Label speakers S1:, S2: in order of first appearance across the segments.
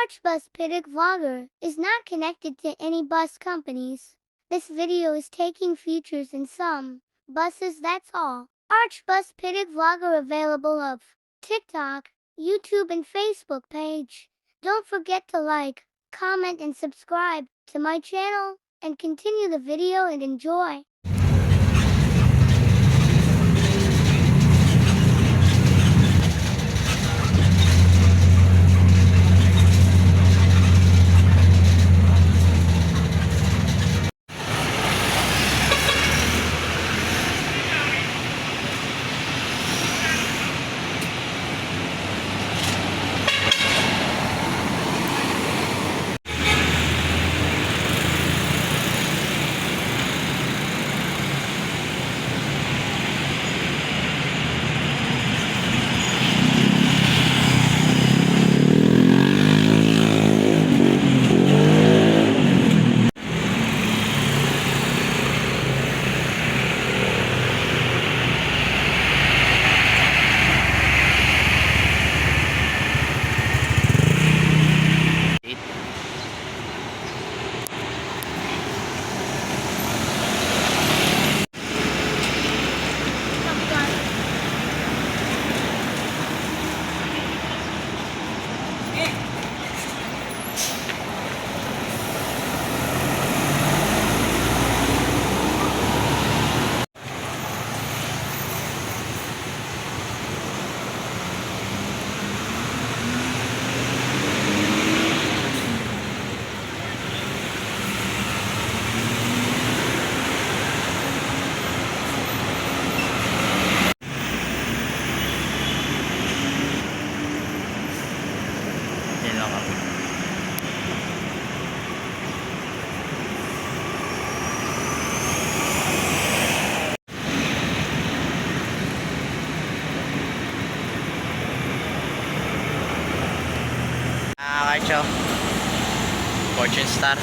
S1: Archbus Pitic Vlogger is not connected to any bus companies. This video is taking features in some buses, that's all. Archbus Pitic Vlogger available of TikTok, YouTube and Facebook page. Don't forget to like, comment and subscribe to my channel and continue the video and enjoy.
S2: Karcho Fortune Star.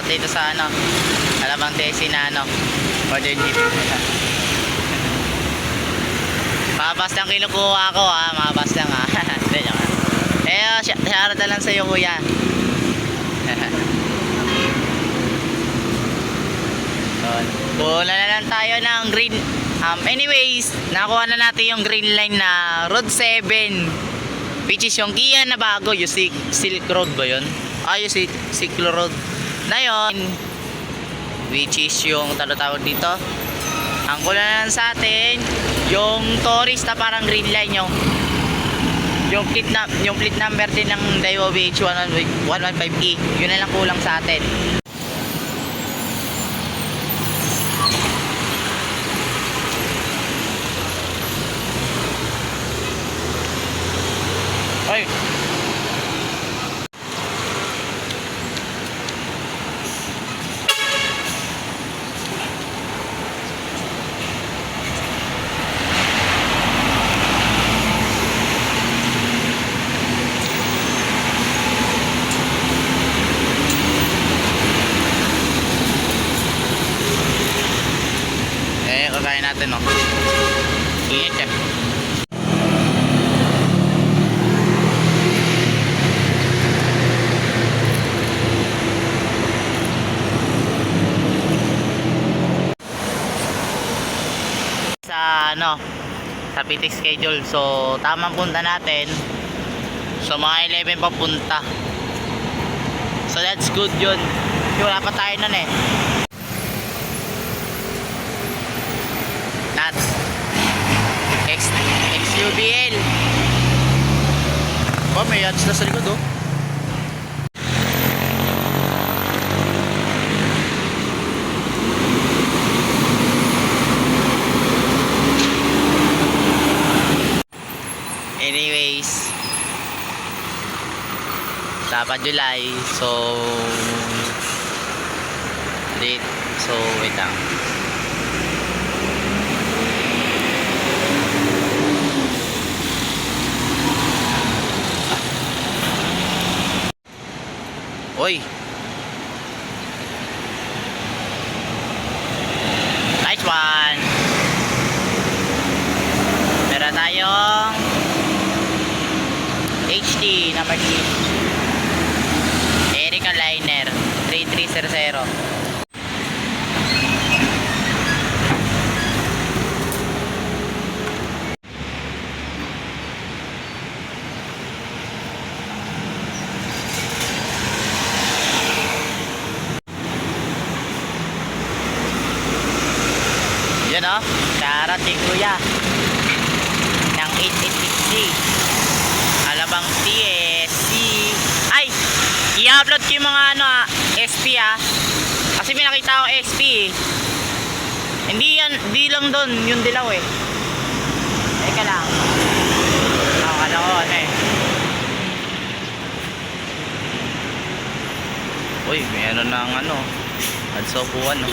S2: Dito sa Alabang Tesi na order jeep. Mabas lang kinukuha ko mabas lang shoutout na lang sa'yo kuya. Pula na lang tayo ng green. Anyways, nakuha na natin yung green line na Road 7, which is yung Kia na bago, yung Silk Road ba yun? Yung Silk Road na yun, which is yung tawag dito. Ang kulang lang sa atin yung tourist na parang green line, yung plate number din ng Daiwa BH115E. Yun na lang kulang sa atin. Ay, kakain natin, no? Init siya. sa PT schedule. So tamang punta natin. So mga 11 papunta. So that's good yun. Wala pa tayo nun eh. That's XUBL. Oh, may ads na sa likod oh. Anyways, dapat July. So date. So wait lang. Oy. Nice one. Meron tayong HD na mag-hit. Erica Liner 3300. Yan o, karating kuya ng 8860 Alabang TSC. Ay, i-upload ko yung mga SP kasi may nakita ko SP eh. Hindi lang doon yung dilaw eh. Teka lang, akala ko uy, may ng adsobuan no.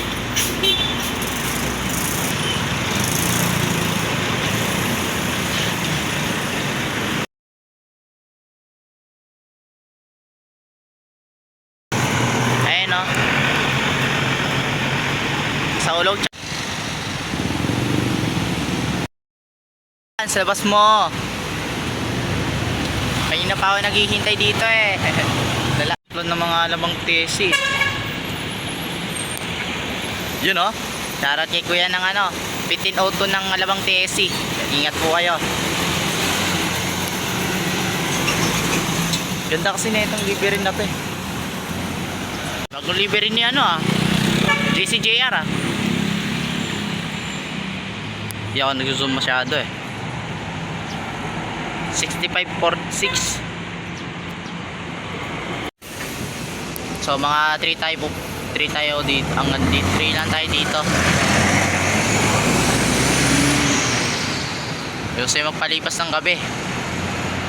S2: Sa ulog sa labas mo. Kanina pa ako naghihintay dito eh. Lalaklo ng mga Alabang TSC. Yun oh, shoutout kay kuya ng 1502 ng Alabang TSC. Ingat po kayo. Ganda kasi na itong livery na to eh. Bagong livery ni JCJR Hindi ako nag-zoom masyado eh. 6546. So mga 3 tayo dito. Hanggang 3 lang tayo dito. Gusto yung magpalipas ng gabi.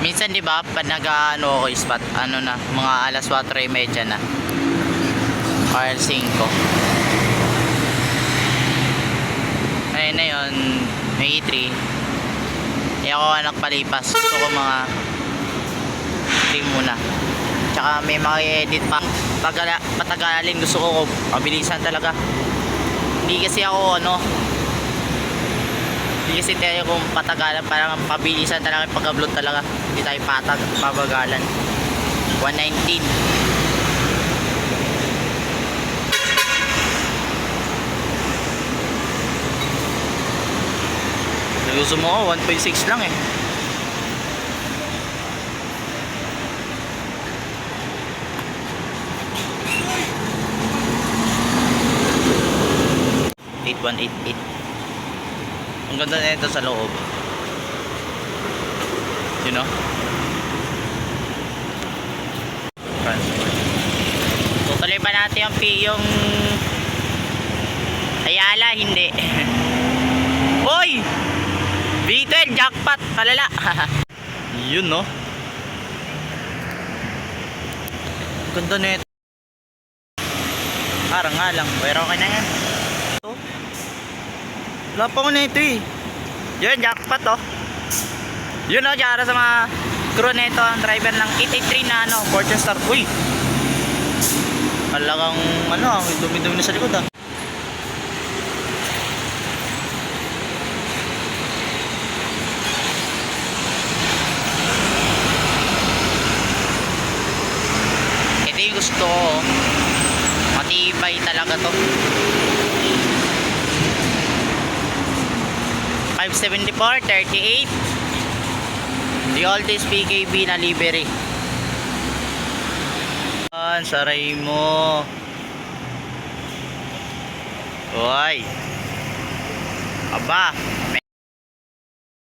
S2: Minsan di ba pag nag-ako spot na mga alas 4:30 na. Or 5. Ayun na yun, May 3. Hindi ako nagpalipas. Gusto ko mga 3 muna. Tsaka may edit pa. Patagalin. Gusto ko mabilisan talaga. Hindi kasi tayo kung patagalan. Parang pabilisan talaga yung pag-upload talaga. Hindi tayo pabagalan. 119. Gusto mo 1.6 lang eh. Ang ganda na ito sa loob. You know? Transport. Tutuloy ba natin yung Ayala? Hindi. Hoy! B12 jackpot palala. Yun no. Ganda nito. Parang nga lang. Pero okay na yan. Wala pa ko na ito eh. Yun jackpot oh. Yun oh, para sa mga crew nito. Ang driver ng 883 na Fortune Star. Uy. Talagang dumi-dumi na sa likod ah. Gusto ko matibay talaga to. 574, 38. The oldest PKB na livery. Saray mo. Uy. Aba.